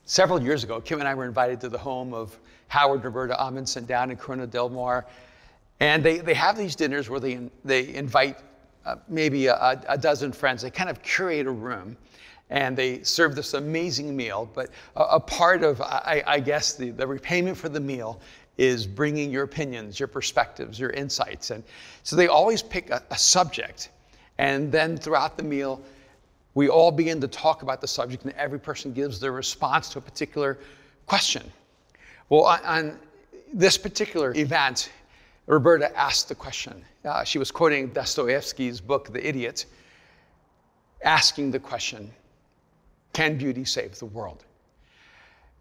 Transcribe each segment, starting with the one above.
Several years ago, Kim and I were invited to the home of Howard and Roberta Amundsen down in Corona del Mar. And they have these dinners where they invite maybe a dozen friends. They kind of curate a room, and they serve this amazing meal. But a part of, I guess, the repayment for the meal is bringing your opinions, your perspectives, your insights. And so they always pick a subject. And then throughout the meal, we all begin to talk about the subject, and every person gives their response to a particular question. Well, on this particular event, Roberta asked the question. She was quoting Dostoevsky's book, The Idiot, asking the question, can beauty save the world?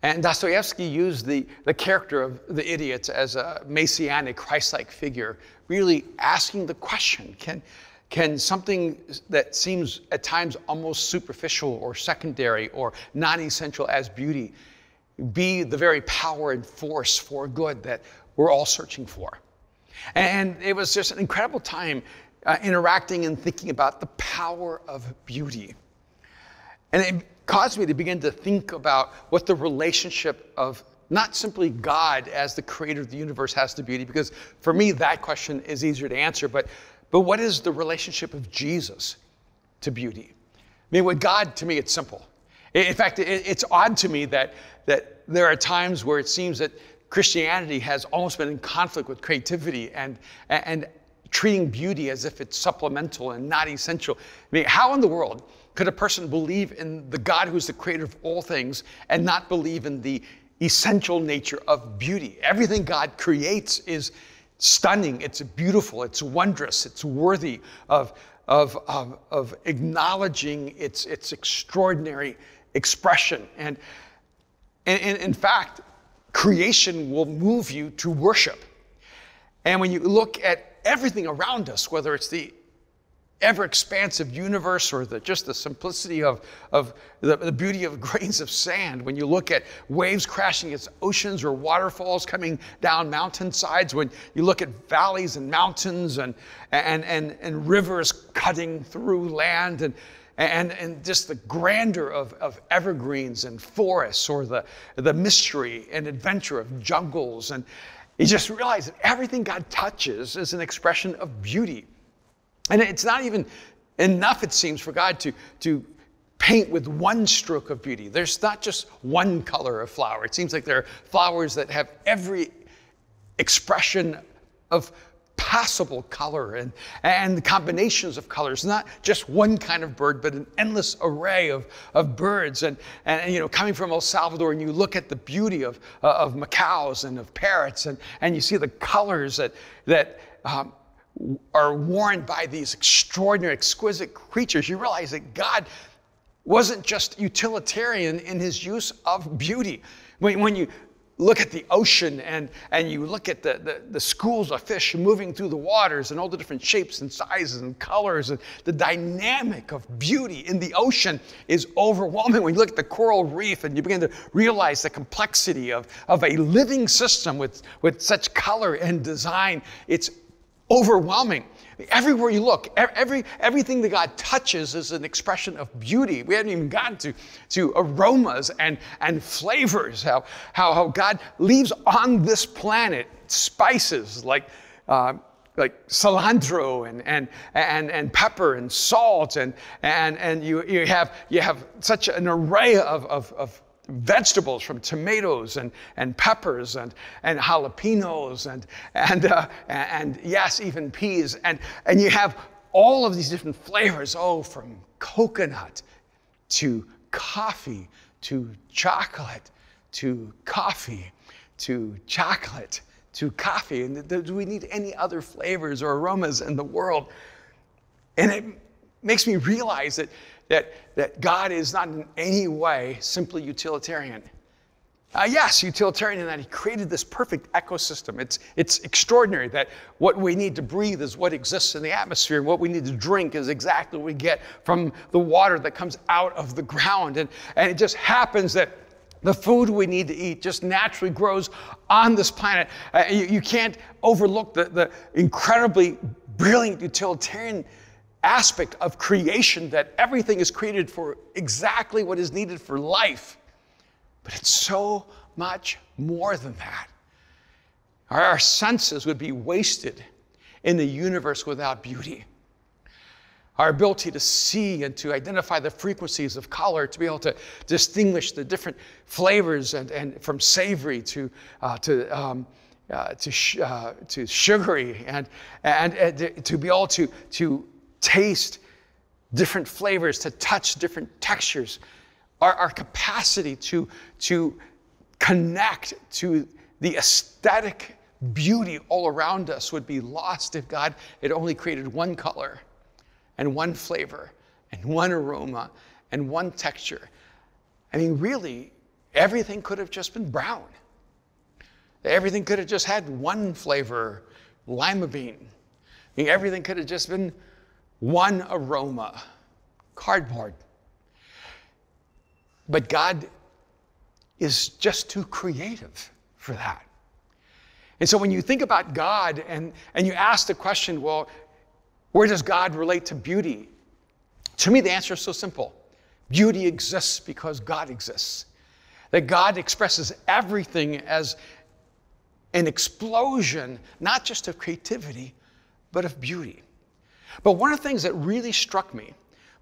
And Dostoevsky used the character of the idiot as a messianic, Christ-like figure, really asking the question, can something that seems at times almost superficial or secondary or non-essential as beauty be the very power and force for good that we're all searching for? And it was just an incredible time interacting and thinking about the power of beauty. And it caused me to begin to think about what the relationship of not simply God as the creator of the universe has to beauty, because for me that question is easier to answer, but what is the relationship of Jesus to beauty? I mean, with God, to me, it's simple. In fact, it's odd to me that there are times where it seems that Christianity has almost been in conflict with creativity and treating beauty as if it's supplemental and not essential. I mean, how in the world could a person believe in the God who's the creator of all things and not believe in the essential nature of beauty? Everything God creates is stunning, it's beautiful, it's wondrous, it's worthy of acknowledging its extraordinary expression. And in fact, creation will move you to worship. And when you look at everything around us, whether it's the ever-expansive universe or just the simplicity of the beauty of grains of sand, when you look at waves crashing against oceans or waterfalls coming down mountainsides, when you look at valleys and mountains and rivers cutting through land and just the grandeur of evergreens and forests, or the mystery and adventure of jungles, and you just realize that everything God touches is an expression of beauty. And it's not even enough, it seems, for God to paint with one stroke of beauty. There's not just one color of flower. It seems like there are flowers that have every expression of possible color and the combinations of colors, not just one kind of bird, but an endless array of birds. And you know, coming from El Salvador, and you look at the beauty of macaws and of parrots, and you see the colors that are worn by these extraordinary, exquisite creatures, you realize that God wasn't just utilitarian in his use of beauty. When you look at the ocean and you look at the schools of fish moving through the waters and all the different shapes and sizes and colors, and the dynamic of beauty in the ocean is overwhelming. When you look at the coral reef and you begin to realize the complexity of a living system with such color and design, it's overwhelming. Everywhere you look, everything that God touches is an expression of beauty. We haven't even gotten to aromas and flavors, how God leaves on this planet spices like cilantro and pepper and salt, and you have such an array of vegetables, from tomatoes and peppers and jalapenos and yes, even peas, and you have all of these different flavors, from coconut to coffee to chocolate to coffee to chocolate to coffee. And do we need any other flavors or aromas in the world? And it makes me realize that God is not in any way simply utilitarian. Yes, utilitarian in that he created this perfect ecosystem. It's extraordinary that what we need to breathe is what exists in the atmosphere, and what we need to drink is exactly what we get from the water that comes out of the ground. And it just happens that the food we need to eat just naturally grows on this planet. You can't overlook the incredibly brilliant utilitarian aspect of creation, that everything is created for exactly what is needed for life. But it's so much more than that. Our senses would be wasted in the universe without beauty. Our ability to see and to identify the frequencies of color, to be able to distinguish the different flavors and from savory to sugary, and to be able to taste different flavors, to touch different textures. Our capacity to connect to the aesthetic beauty all around us would be lost if God had only created one color and one flavor and one aroma and one texture. I mean, really, everything could have just been brown. Everything could have just had one flavor, lima bean. I mean, everything could have just been one aroma, cardboard. But God is just too creative for that. And so when you think about God and you ask the question, well, where does God relate to beauty? To me, the answer is so simple. Beauty exists because God exists. That God expresses everything as an explosion, not just of creativity, but of beauty. But one of the things that really struck me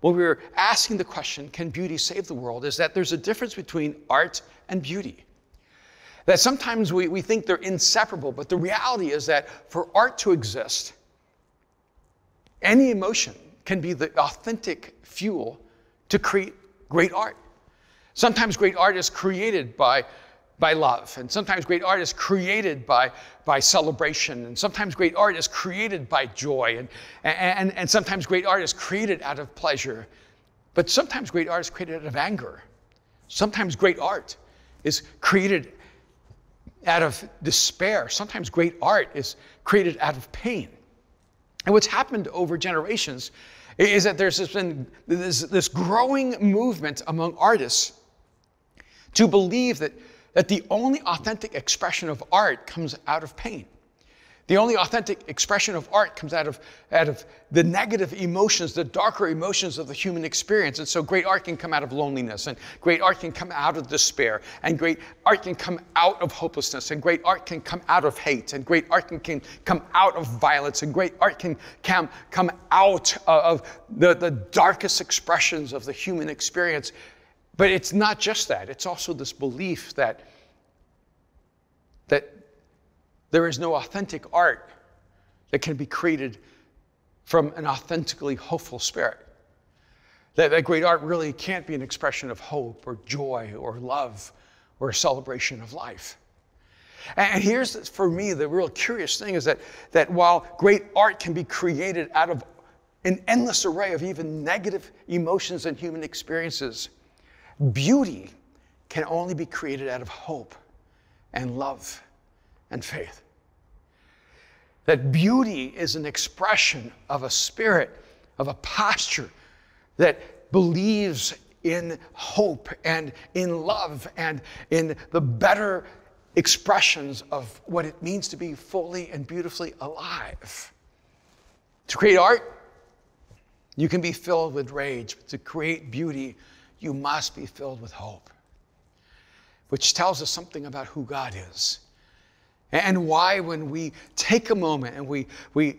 when we were asking the question, can beauty save the world, is that there's a difference between art and beauty. That sometimes we think they're inseparable, but the reality is that for art to exist, any emotion can be the authentic fuel to create great art. Sometimes great art is created by love, and sometimes great art is created by celebration, and sometimes great art is created by joy, and sometimes great art is created out of pleasure. But sometimes great art is created out of anger. Sometimes great art is created out of despair. Sometimes great art is created out of pain. And what's happened over generations is that there's been this growing movement among artists to believe that the only authentic expression of art comes out of pain. The only authentic expression of art comes out of the negative emotions, the darker emotions of the human experience. And so great art can come out of loneliness, and great art can come out of despair, and great art can come out of hopelessness, and great art can come out of hate, and great art can come out of violence, and great art can come out of the darkest expressions of the human experience. But it's not just that. It's also this belief that there is no authentic art that can be created from an authentically hopeful spirit. That great art really can't be an expression of hope or joy or love or a celebration of life. And here's, for me, the real curious thing is that while great art can be created out of an endless array of even negative emotions and human experiences, beauty can only be created out of hope and love and faith. That beauty is an expression of a spirit, of a posture that believes in hope and in love and in the better expressions of what it means to be fully and beautifully alive. To create art, you can be filled with rage, but to create beauty, you must be filled with hope, which tells us something about who God is. And why, when we take a moment and we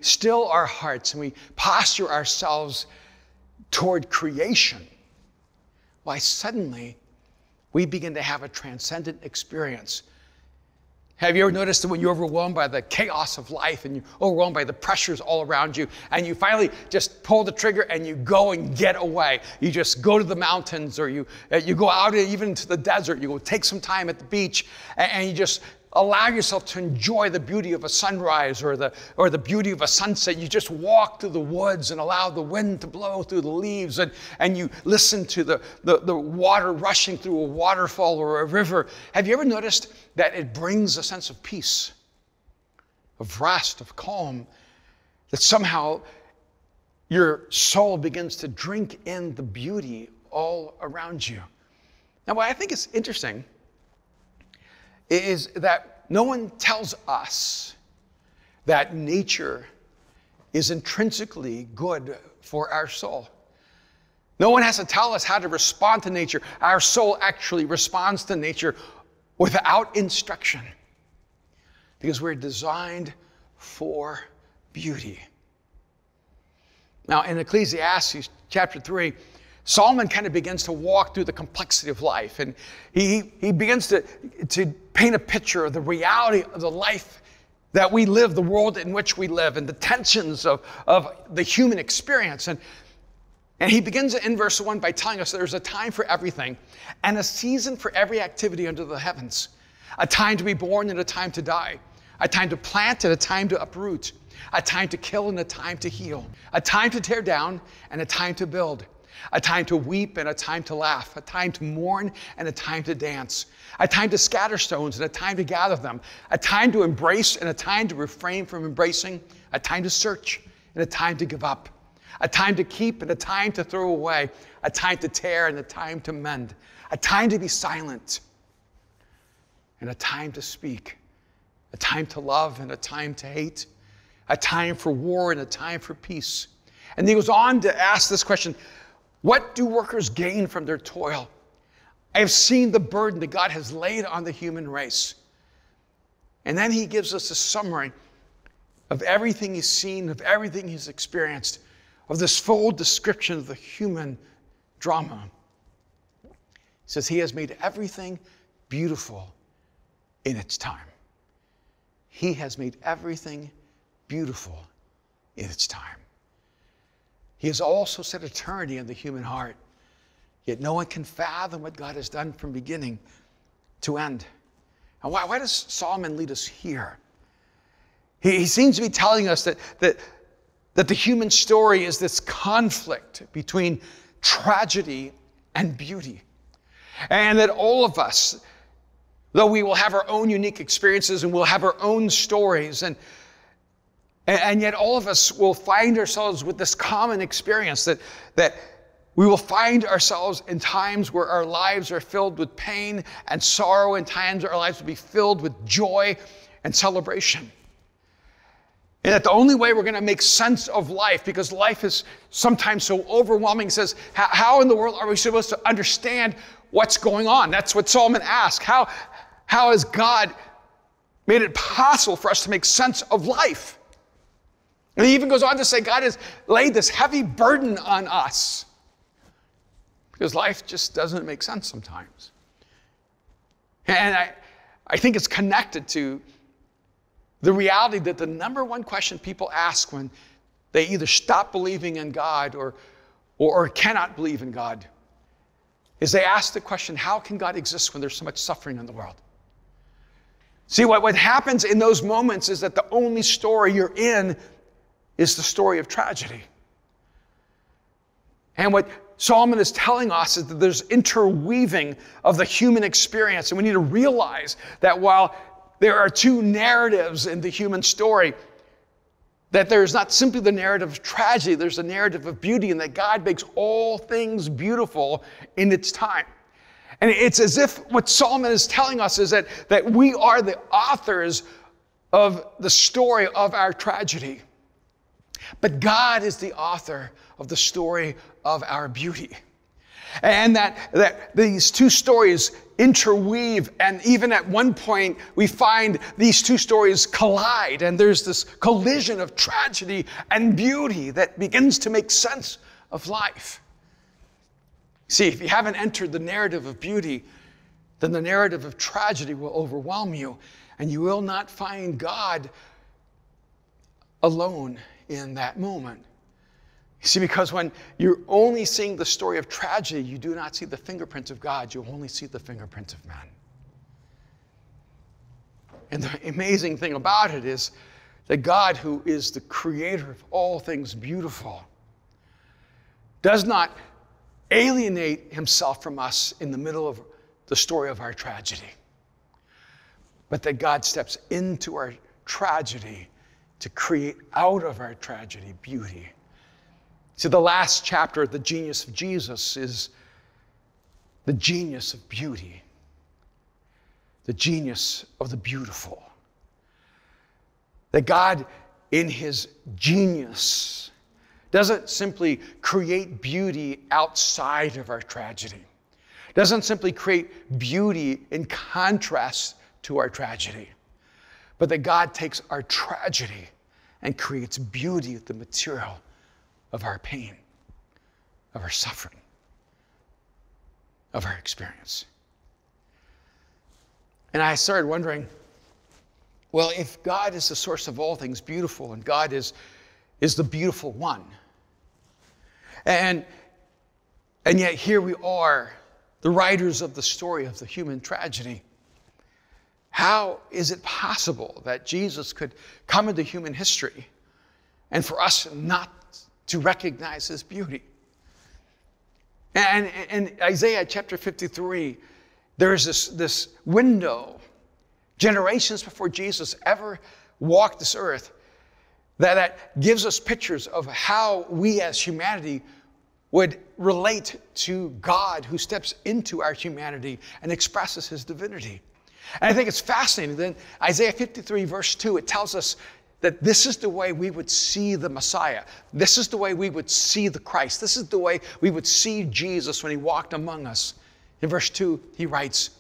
still our hearts and we posture ourselves toward creation, why suddenly we begin to have a transcendent experience. Have you ever noticed that when you're overwhelmed by the chaos of life and you're overwhelmed by the pressures all around you, and you finally just pull the trigger and you go and get away? You just go to the mountains, or you go out even into the desert. You go take some time at the beach, and you just allow yourself to enjoy the beauty of a sunrise or the beauty of a sunset. You just walk through the woods and allow the wind to blow through the leaves, and you listen to the water rushing through a waterfall or a river. Have you ever noticed that it brings a sense of peace, of rest, of calm, that somehow your soul begins to drink in the beauty all around you? Now, what I think is interesting is that no one tells us that nature is intrinsically good for our soul. No one has to tell us how to respond to nature. Our soul actually responds to nature without instruction because we're designed for beauty. Now, in Ecclesiastes chapter 3, Solomon kind of begins to walk through the complexity of life, and he begins to paint a picture of the reality of the life that we live, the world in which we live, and the tensions of the human experience. And he begins in verse 1 by telling us that there's a time for everything and a season for every activity under the heavens, a time to be born and a time to die, a time to plant and a time to uproot, a time to kill and a time to heal, a time to tear down and a time to build, a time to weep and a time to laugh, a time to mourn and a time to dance, a time to scatter stones and a time to gather them, a time to embrace and a time to refrain from embracing, a time to search and a time to give up, a time to keep and a time to throw away, a time to tear and a time to mend, a time to be silent and a time to speak, a time to love and a time to hate, a time for war and a time for peace. And he goes on to ask this question, what do workers gain from their toil? I have seen the burden that God has laid on the human race. And then he gives us a summary of everything he's seen, of everything he's experienced, of this full description of the human drama. He says he has made everything beautiful in its time. He has made everything beautiful in its time. He has also set eternity in the human heart, yet no one can fathom what God has done from beginning to end. And why does Solomon lead us here? He seems to be telling us that the human story is this conflict between tragedy and beauty. And that all of us, though we will have our own unique experiences and we'll have our own stories, and yet all of us will find ourselves with this common experience that we will find ourselves in times where our lives are filled with pain and sorrow, and times our lives will be filled with joy and celebration. And that the only way we're going to make sense of life, because life is sometimes so overwhelming, says, how in the world are we supposed to understand what's going on? That's what Solomon asks. How has God made it possible for us to make sense of life? And he even goes on to say God has laid this heavy burden on us because life just doesn't make sense sometimes. And I think it's connected to the reality that the number one question people ask when they either stop believing in God or cannot believe in God is they ask the question, how can God exist when there's so much suffering in the world? See, what happens in those moments is that the only story you're in is the story of tragedy. And what Solomon is telling us is that there's interweaving of the human experience. And we need to realize that while there are two narratives in the human story, that there's not simply the narrative of tragedy, there's a narrative of beauty, and that God makes all things beautiful in its time. And it's as if what Solomon is telling us is that we are the authors of the story of our tragedy. But God is the author of the story of our beauty. And that these two stories interweave, and even at one point we find these two stories collide, and there's this collision of tragedy and beauty that begins to make sense of life. See, if you haven't entered the narrative of beauty, then the narrative of tragedy will overwhelm you, and you will not find God alone in that moment. You see, because when you're only seeing the story of tragedy, you do not see the fingerprints of God, you only see the fingerprints of man. And the amazing thing about it is that God, who is the creator of all things beautiful, does not alienate himself from us in the middle of the story of our tragedy, but that God steps into our tragedy to create out of our tragedy beauty. See, the last chapter, The Genius of Jesus, is the genius of beauty, the genius of the beautiful. That God, in his genius, doesn't simply create beauty outside of our tragedy. Doesn't simply create beauty in contrast to our tragedy. But that God takes our tragedy and creates beauty with the material of our pain, of our suffering, of our experience. And I started wondering, well, if God is the source of all things beautiful and God is the beautiful one, and yet here we are, the writers of the story of the human tragedy, how is it possible that Jesus could come into human history and for us not to recognize his beauty? And in Isaiah chapter 53, there is this window, generations before Jesus ever walked this earth, that gives us pictures of how we as humanity would relate to God who steps into our humanity and expresses his divinity. And I think it's fascinating that in Isaiah 53 verse 2, it tells us that this is the way we would see the Messiah. This is the way we would see the Christ. This is the way we would see Jesus when he walked among us. In verse 2, he writes,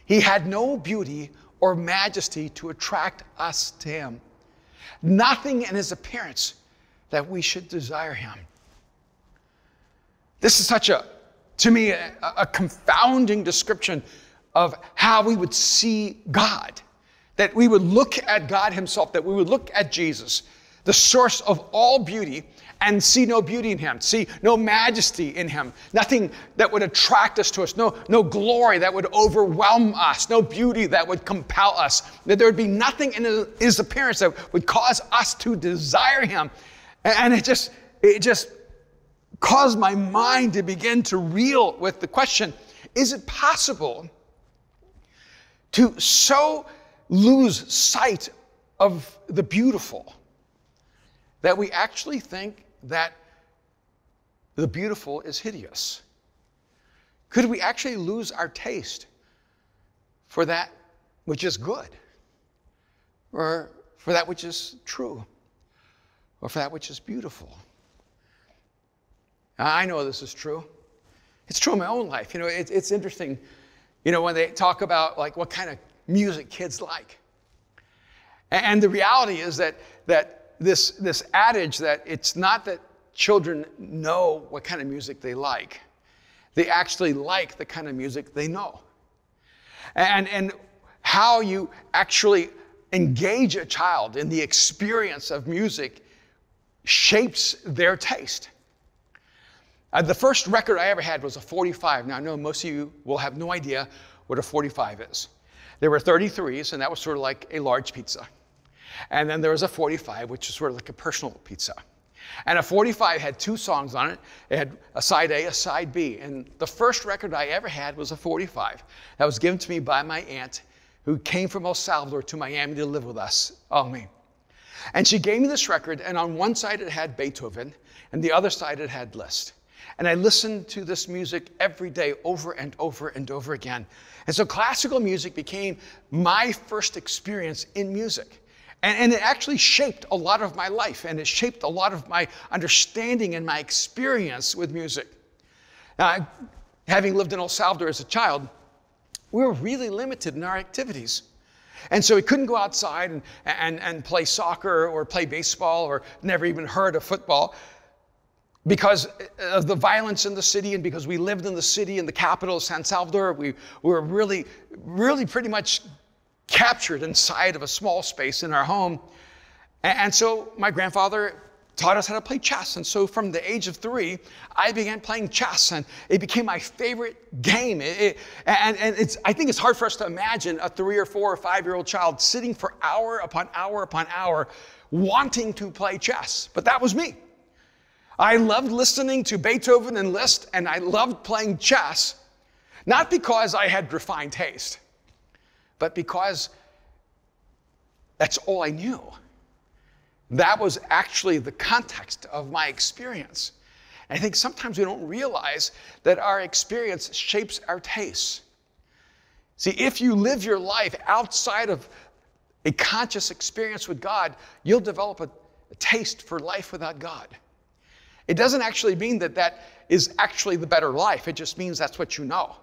"He had no beauty or majesty to attract us to him. Nothing in his appearance that we should desire him." This is such to me, a confounding description of how we would see God. That we would look at God himself, that we would look at Jesus, the source of all beauty, and see no beauty in him, see no majesty in him, nothing that would attract us to us, no glory that would overwhelm us, no beauty that would compel us, that there would be nothing in his appearance that would cause us to desire him. And it just caused my mind to begin to reel with the question, is it possible to so lose sight of the beautiful that we actually think that the beautiful is hideous? Could we actually lose our taste for that which is good, or for that which is true, or for that which is beautiful? I know this is true. It's true in my own life. It's interesting, when they talk about like what kind of music kids like. And the reality is that this adage that it's not that children know what kind of music they like. They actually like the kind of music they know. And how you actually engage a child in the experience of music shapes their taste. The first record I ever had was a 45. Now, I know most of you will have no idea what a 45 is. There were 33s, and that was sort of like a large pizza. And then there was a 45, which is sort of like a personal pizza. And a 45 had two songs on it. It had a side A, a side B. And the first record I ever had was a 45. That was given to me by my aunt, who came from El Salvador to Miami to live with us. Oh, me. And she gave me this record, and on one side it had Beethoven, and the other side it had Liszt. And I listened to this music every day over and over and over again. And so classical music became my first experience in music. And it actually shaped a lot of my life, and it shaped a lot of my understanding and my experience with music. Now, having lived in El Salvador as a child, we were really limited in our activities. And so we couldn't go outside and play soccer or play baseball, or never even heard of football, because of the violence in the city, and because we lived in the city, in the capital of San Salvador. We were really pretty much captured inside of a small space in our home. And so my grandfather taught us how to play chess. And so from the age of 3, I began playing chess, and it became my favorite game. I think it's hard for us to imagine a 3 or 4 or 5-year-old child sitting for hour upon hour upon hour wanting to play chess. But that was me. I loved listening to Beethoven and Liszt, and I loved playing chess, not because I had refined taste, but because that's all I knew. That was actually the context of my experience. And I think sometimes we don't realize that our experience shapes our tastes. See, if you live your life outside of a conscious experience with God, you'll develop a taste for life without God. It doesn't actually mean that that is actually the better life. It just means that's what you know.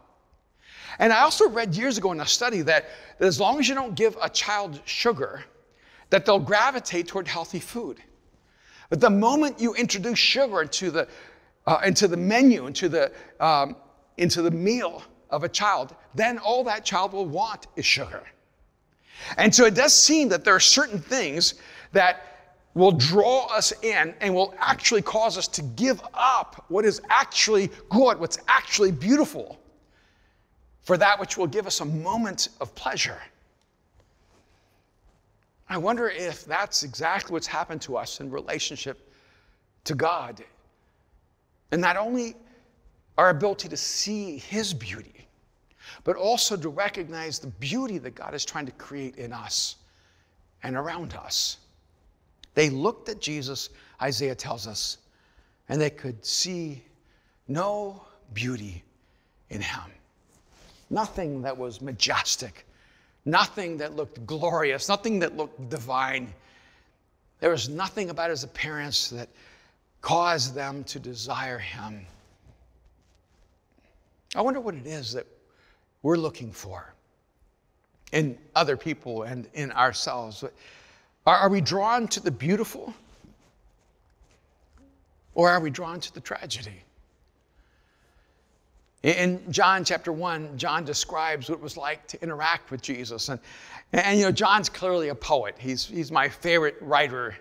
And I also read years ago in a study that as long as you don't give a child sugar, that they'll gravitate toward healthy food. But the moment you introduce sugar into the menu, into the meal of a child, then all that child will want is sugar. And so it does seem that there are certain things that will draw us in and will actually cause us to give up what is actually good, what's actually beautiful, for that which will give us a moment of pleasure. I wonder if that's exactly what's happened to us in relationship to God. And not only our ability to see his beauty, but also to recognize the beauty that God is trying to create in us and around us. They looked at Jesus, Isaiah tells us, and they could see no beauty in him. Nothing that was majestic, nothing that looked glorious, nothing that looked divine. There was nothing about his appearance that caused them to desire him. I wonder what it is that we're looking for in other people and in ourselves. Are we drawn to the beautiful, or are we drawn to the tragedy? In John chapter 1, John describes what it was like to interact with Jesus. And you know, John's clearly a poet. He's my favorite writer.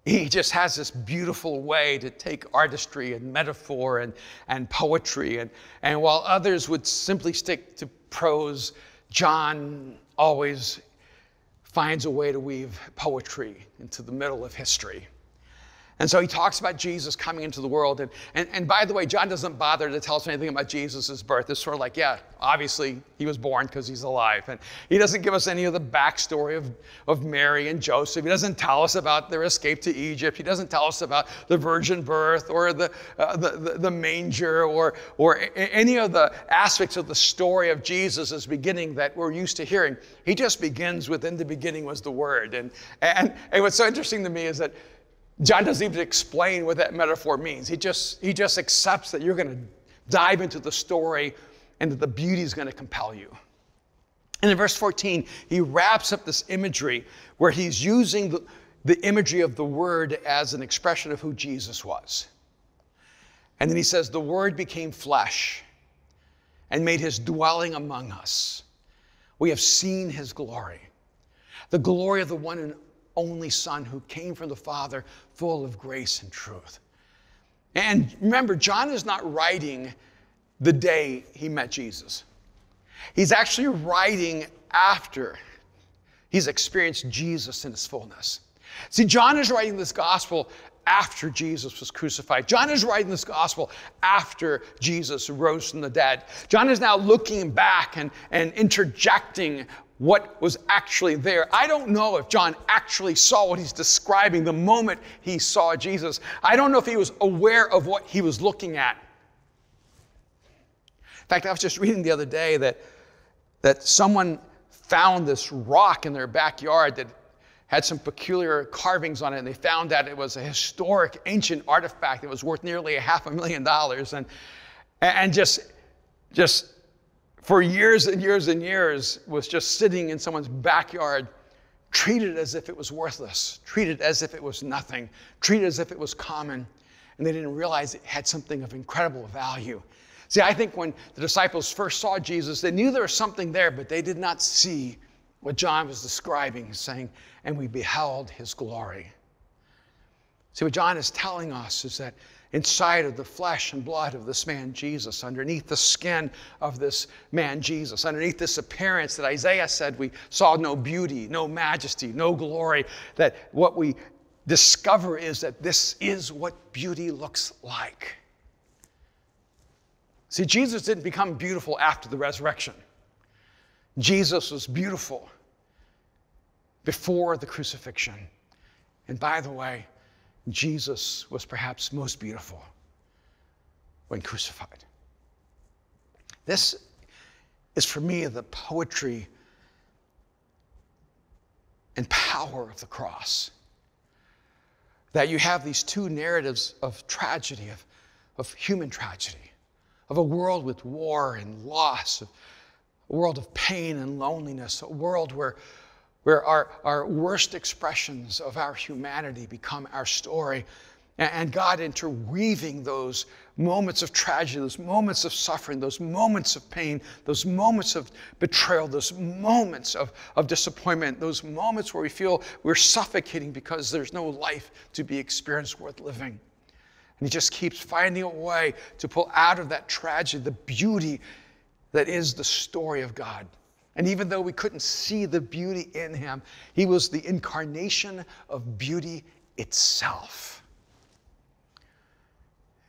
He just has this beautiful way to take artistry and metaphor and poetry. And while others would simply stick to prose, John always finds a way to weave poetry into the middle of history. And so he talks about Jesus coming into the world. And by the way, John doesn't bother to tell us anything about Jesus' birth. It's sort of like, yeah, obviously he was born because he's alive. And he doesn't give us any of the backstory of Mary and Joseph. He doesn't tell us about their escape to Egypt. He doesn't tell us about the virgin birth or the manger or any of the aspects of the story of Jesus' beginning that we're used to hearing. He just begins with, in the beginning was the Word. And what's so interesting to me is that John doesn't even explain what that metaphor means. He just accepts that you're going to dive into the story and that the beauty is going to compel you. And in verse 14, he wraps up this imagery where he's using the imagery of the Word as an expression of who Jesus was. And then he says, the Word became flesh and made his dwelling among us. We have seen his glory, the glory of the one and only Son who came from the Father, full of grace and truth. And remember, John is not writing the day he met Jesus. He's actually writing after he's experienced Jesus in his fullness. See, John is writing this gospel after Jesus was crucified. John is writing this gospel after Jesus rose from the dead. John is now looking back and interjecting what was actually there. I don't know if John actually saw what he's describing the moment he saw Jesus. I don't know if he was aware of what he was looking at. In fact, I was just reading the other day that someone found this rock in their backyard that had some peculiar carvings on it, and they found that it was a historic ancient artifact that was worth nearly $500,000. And just for years and years and years was just sitting in someone's backyard, treated as if it was worthless, treated as if it was nothing, treated as if it was common, and they didn't realize it had something of incredible value. See, I think when the disciples first saw Jesus, they knew there was something there, but they did not see what John was describing, saying, and we beheld his glory. See, what John is telling us is that inside of the flesh and blood of this man Jesus, underneath the skin of this man Jesus, underneath this appearance that Isaiah said we saw no beauty, no majesty, no glory, that what we discover is that this is what beauty looks like. See, Jesus didn't become beautiful after the resurrection. Jesus was beautiful before the crucifixion. And by the way, Jesus was perhaps most beautiful when crucified. This is, for me, the poetry and power of the cross. that you have these two narratives of tragedy, of human tragedy, of a world with war and loss, a world of pain and loneliness, a world where our worst expressions of our humanity become our story. And God interweaving those moments of tragedy, those moments of suffering, those moments of pain, those moments of betrayal, those moments of disappointment, those moments where we feel we're suffocating because there's no life to be experienced worth living. And he just keeps finding a way to pull out of that tragedy the beauty that is the story of God. And even though we couldn't see the beauty in him, he was the incarnation of beauty itself.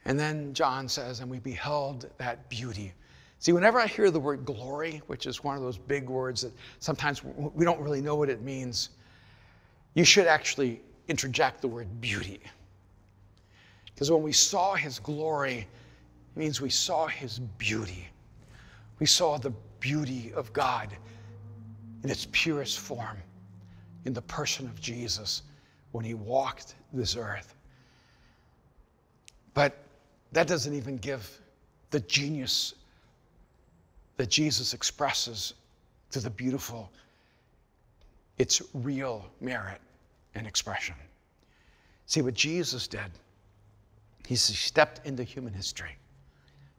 And then John says, and we beheld that beauty. See, whenever I hear the word glory, which is one of those big words that sometimes we don't really know what it means, you should actually interject the word beauty. Because when we saw his glory, it means we saw his beauty. We saw the beauty of God in its purest form in the person of Jesus when he walked this earth. But that doesn't even give the genius that Jesus expresses to the beautiful its real merit and expression. See, what Jesus did, he stepped into human history.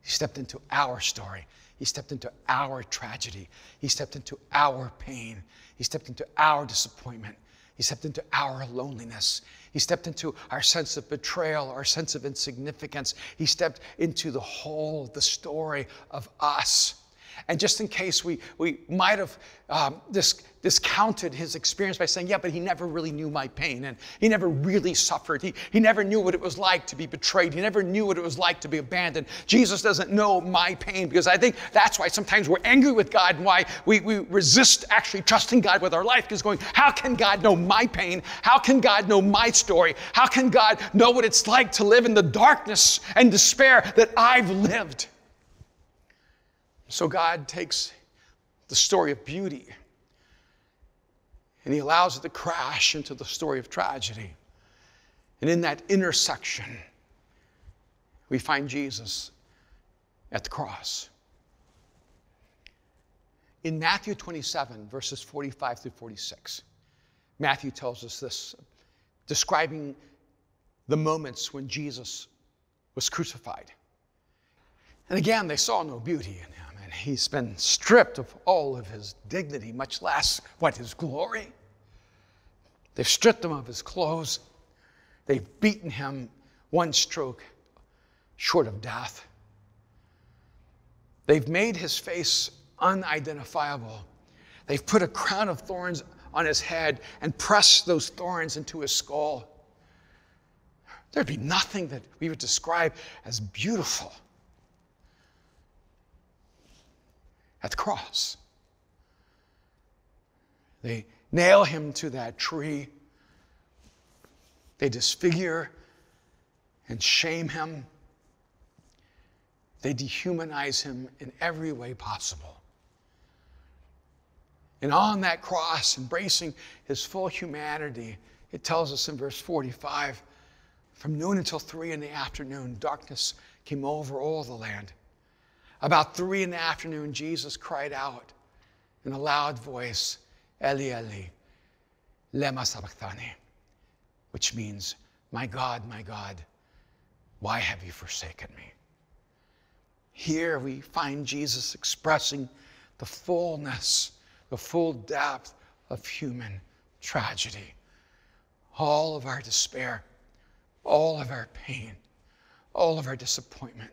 He stepped into our story. He stepped into our tragedy. He stepped into our pain. He stepped into our disappointment. He stepped into our loneliness. He stepped into our sense of betrayal, our sense of insignificance. He stepped into the whole, the story of us. And just in case we might have discounted his experience by saying, yeah, but he never really knew my pain, and he never really suffered. He never knew what it was like to be betrayed. He never knew what it was like to be abandoned. Jesus doesn't know my pain, because I think that's why sometimes we're angry with God and why we resist actually trusting God with our life, because going, how can God know my pain? How can God know my story? How can God know what it's like to live in the darkness and despair that I've lived? So God takes the story of beauty and he allows it to crash into the story of tragedy. And in that intersection, we find Jesus at the cross. In Matthew 27, verses 45 through 46, Matthew tells us this, describing the moments when Jesus was crucified. And again, they saw no beauty in him. And he's been stripped of all of his dignity, much less, his glory. They've stripped him of his clothes. They've beaten him one stroke short of death. They've made his face unidentifiable. They've put a crown of thorns on his head and pressed those thorns into his skull. There'd be nothing that we would describe as beautiful at the cross. They nail him to that tree. They disfigure and shame him. They dehumanize him in every way possible. And on that cross, embracing his full humanity, it tells us in verse 45, from noon until 3 in the afternoon, darkness came over all the land. About 3 in the afternoon, Jesus cried out in a loud voice, Eli, Eli, lema sabachthani, which means, my God, why have you forsaken me? Here we find Jesus expressing the fullness, the full depth of human tragedy. All of our despair, all of our pain, all of our disappointment,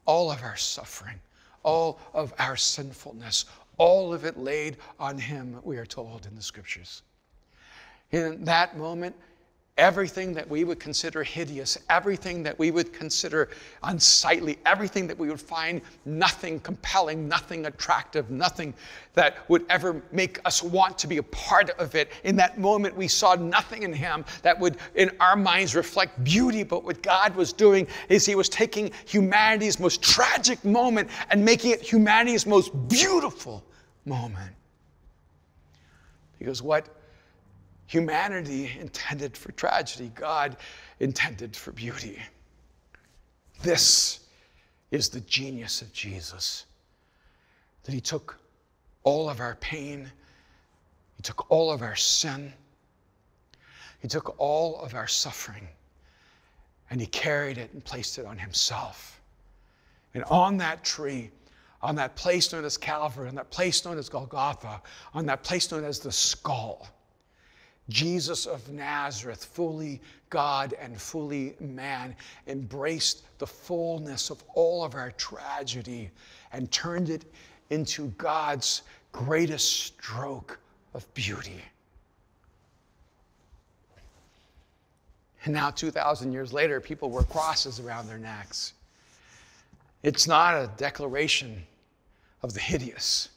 all of our suffering, all of our sinfulness, all of it laid on him, we are told in the scriptures. In that moment, everything that we would consider hideous, everything that we would consider unsightly, everything that we would find nothing compelling, nothing attractive, nothing that would ever make us want to be a part of it. In that moment, we saw nothing in him that would, in our minds, reflect beauty. But what God was doing is he was taking humanity's most tragic moment and making it humanity's most beautiful moment. Because what Humanity intended for tragedy. God intended for beauty. This is the genius of Jesus. That he took all of our pain. He took all of our sin. He took all of our suffering. And he carried it and placed it on himself. And on that tree, on that place known as Calvary, on that place known as Golgotha, on that place known as the skull, Jesus of Nazareth, fully God and fully man, embraced the fullness of all of our tragedy and turned it into God's greatest stroke of beauty. And now 2,000 years later, people wear crosses around their necks. It's not a declaration of the hideous.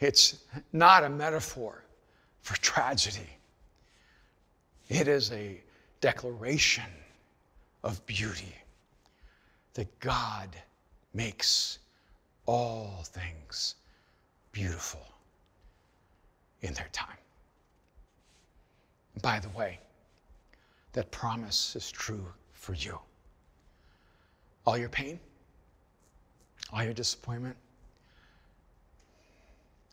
It's not a metaphor for tragedy. It is a declaration of beauty that God makes all things beautiful in their time. By the way, that promise is true for you. All your pain, all your disappointment,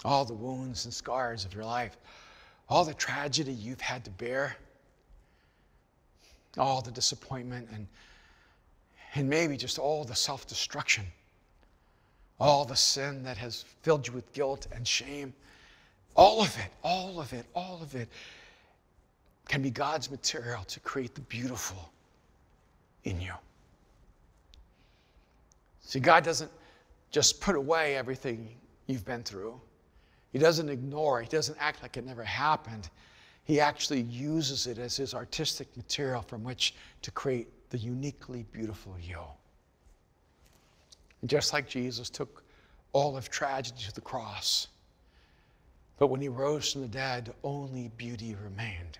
all the wounds and scars of your life, all the tragedy you've had to bear, all the disappointment and maybe just all the self-destruction, all the sin that has filled you with guilt and shame, all of it can be God's material to create the beautiful in you. See, God doesn't just put away everything you've been through. He doesn't ignore it. He doesn't act like it never happened. He actually uses it as his artistic material from which to create the uniquely beautiful you. And just like Jesus took all of tragedy to the cross, but when he rose from the dead, only beauty remained.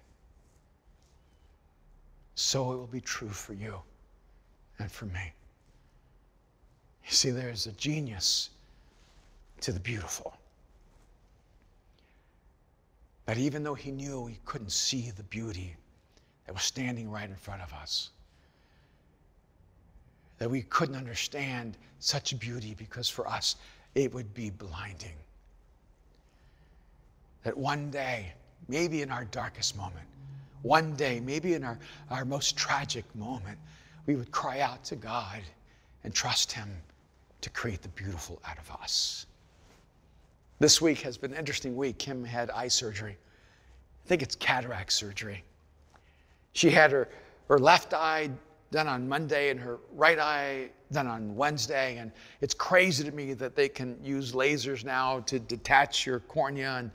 So it will be true for you and for me. You see, there's a genius to the beautiful. That even though he knew he couldn't see the beauty that was standing right in front of us, that we couldn't understand such beauty because for us it would be blinding. That one day, maybe in our darkest moment, one day, maybe in our most tragic moment, we would cry out to God and trust him to create the beautiful out of us. This week has been an interesting week. Kim had eye surgery. I think it's cataract surgery. She had her left eye done on Monday and her right eye done on Wednesday. And it's crazy to me that they can use lasers now to detach your cornea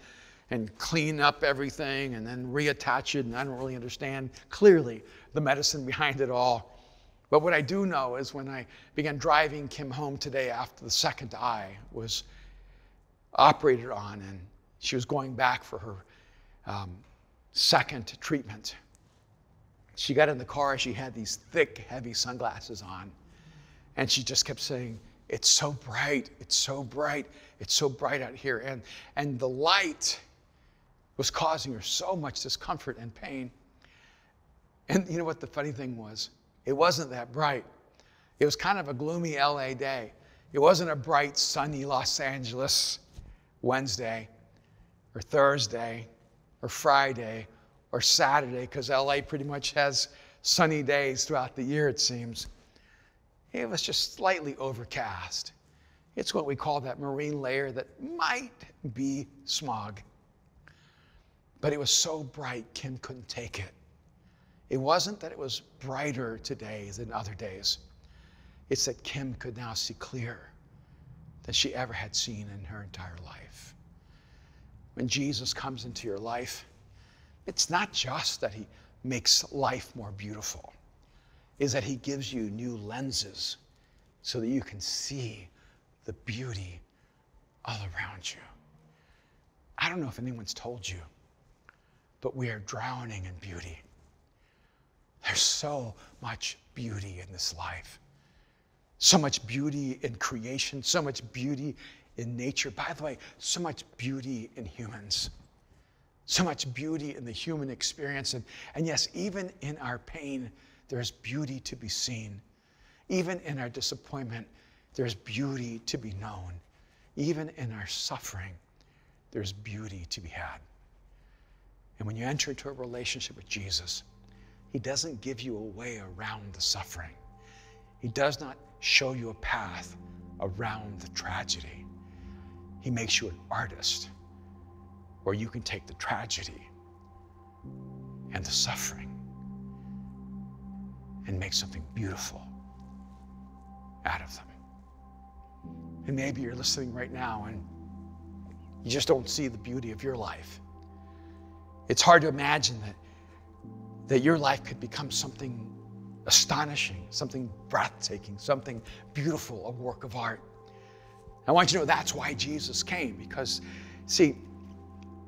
and clean up everything and then reattach it. And I don't really understand clearly the medicine behind it all. But what I do know is when I began driving Kim home today after the second eye was operated on and she was going back for her second treatment. She got in the car, she had these thick, heavy sunglasses on, and she just kept saying, "It's so bright, it's so bright, it's so bright out here." And the light was causing her so much discomfort and pain. And you know what the funny thing was? It wasn't that bright. It was kind of a gloomy LA day. It wasn't a bright, sunny Los Angeles Wednesday or Thursday or Friday or Saturday, because LA pretty much has sunny days throughout the year, it seems. It was just slightly overcast. It's what we call that marine layer that might be smog. But it was so bright, Kim couldn't take it. It wasn't that it was brighter today than other days. It's that Kim could now see clearer than she ever had seen in her entire life. When Jesus comes into your life, it's not just that he makes life more beautiful. It's that he gives you new lenses so that you can see the beauty all around you. I don't know if anyone's told you, but we are drowning in beauty. There's so much beauty in this life. So much beauty in creation, so much beauty in nature. By the way, so much beauty in humans. So much beauty in the human experience. And yes, even in our pain, there's beauty to be seen. Even in our disappointment, there's beauty to be known. Even in our suffering, there's beauty to be had. And when you enter into a relationship with Jesus, he doesn't give you a way around the suffering. He does not show you a path around the tragedy. He makes you an artist where you can take the tragedy and the suffering and make something beautiful out of them. And maybe you're listening right now and you just don't see the beauty of your life. It's hard to imagine that your life could become something astonishing, something breathtaking, something beautiful, a work of art. I want you to know that's why Jesus came, because, see,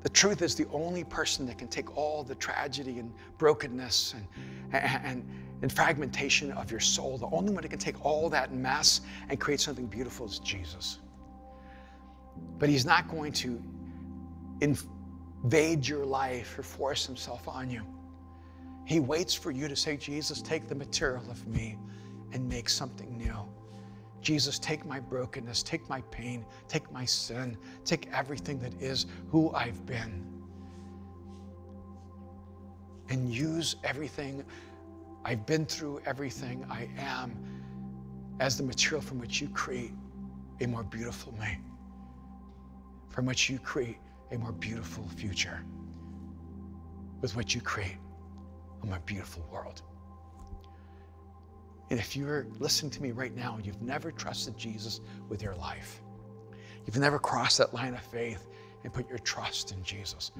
the truth is the only person that can take all the tragedy and brokenness and fragmentation of your soul, the only one that can take all that mess and create something beautiful is Jesus. But he's not going to invade your life or force himself on you. He waits for you to say, Jesus, take the material of me and make something new. Jesus, take my brokenness, take my pain, take my sin, take everything that is who I've been, and use everything I've been through, everything I am, as the material from which you create a more beautiful me, from which you create a more beautiful future, with which you create a more beautiful world. And if you're listening to me right now and you've never trusted Jesus with your life, you've never crossed that line of faith and put your trust in Jesus,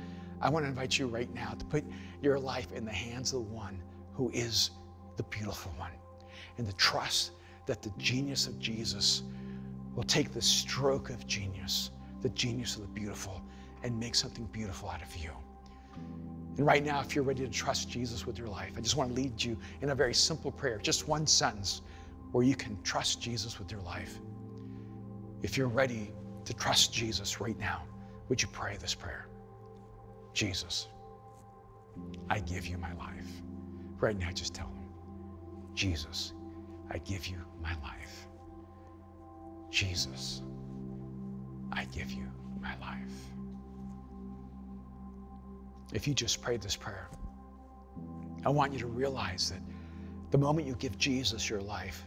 I want to invite you right now to put your life in the hands of the one who is the beautiful one, and the trust that the genius of Jesus will take the stroke of genius, the genius of the beautiful, and make something beautiful out of you. And right now, if you're ready to trust Jesus with your life, I just want to lead you in a very simple prayer, just one sentence where you can trust Jesus with your life. If you're ready to trust Jesus right now, would you pray this prayer? Jesus, I give you my life. Right now, just tell him, Jesus, I give you my life. Jesus, I give you my life. If you just prayed this prayer, I want you to realize that the moment you give Jesus your life,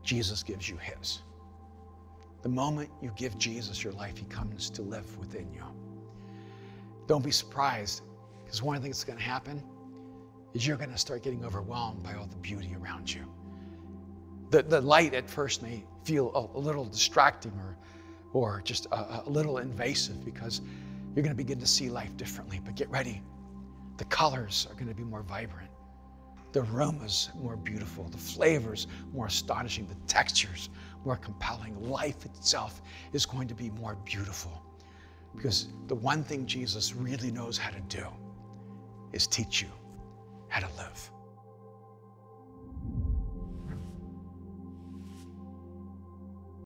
Jesus gives you his. The moment you give Jesus your life, he comes to live within you. Don't be surprised, because one of the things that's going to happen is you're going to start getting overwhelmed by all the beauty around you. The light at first may feel a little distracting or just a little invasive, because you're going to begin to see life differently. But get ready. The colors are going to be more vibrant. The aromas more beautiful. The flavors more astonishing. The textures more compelling. Life itself is going to be more beautiful. Because the one thing Jesus really knows how to do is teach you how to live.